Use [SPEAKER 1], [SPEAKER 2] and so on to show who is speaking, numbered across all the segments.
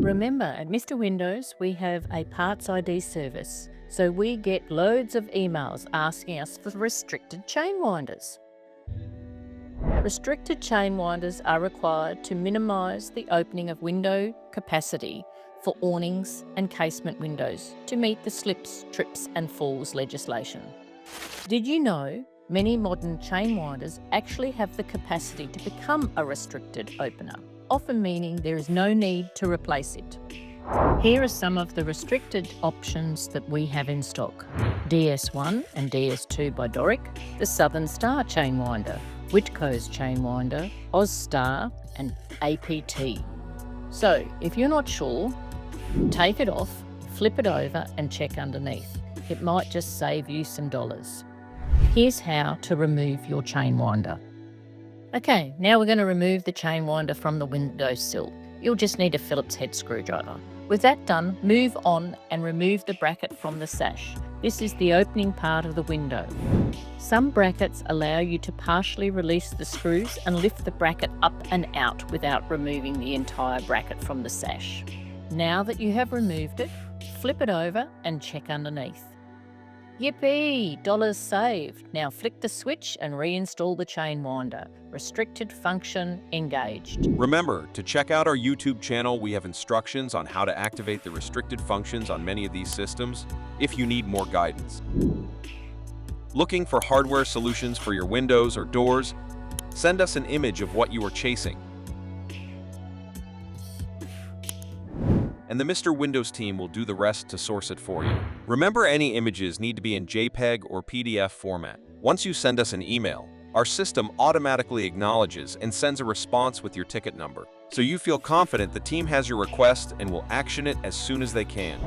[SPEAKER 1] Remember, at Mr. Windows, we have a parts ID service, so we get loads of emails asking us for restricted chain winders. Restricted chain winders are required to minimise the opening of window capacity for awnings and casement windows to meet the slips, trips and falls legislation. Did you know many modern chain winders actually have the capacity to become a restricted opener, often meaning there is no need to replace it? Here are some of the restricted options that we have in stock. DS1 and DS2 by Doric, the Southern Star chain winder, Witco's chain winder, Ostar and APT. So if you're not sure, take it off, flip it over and check underneath. It might just save you some dollars. Here's how to remove your chain winder. Okay, now we're going to remove the chain winder from the windowsill. You'll just need a Phillips head screwdriver. With that done, move on and remove the bracket from the sash. This is the opening part of the window. Some brackets allow you to partially release the screws and lift the bracket up and out without removing the entire bracket from the sash. Now that you have removed it, flip it over and check underneath. Yippee! Dollars saved. Now flick the switch and reinstall the chain winder. Restricted function engaged.
[SPEAKER 2] Remember, to check out our YouTube channel, we have instructions on how to activate the restricted functions on many of these systems if you need more guidance. Looking for hardware solutions for your windows or doors? Send us an image of what you are chasing, and the Mr. Windows team will do the rest to source it for you. Remember, any images need to be in JPEG or PDF format. Once you send us an email, our system automatically acknowledges and sends a response with your ticket number, so you feel confident the team has your request and will action it as soon as they can.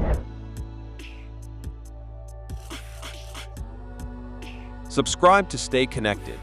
[SPEAKER 2] Subscribe to stay connected.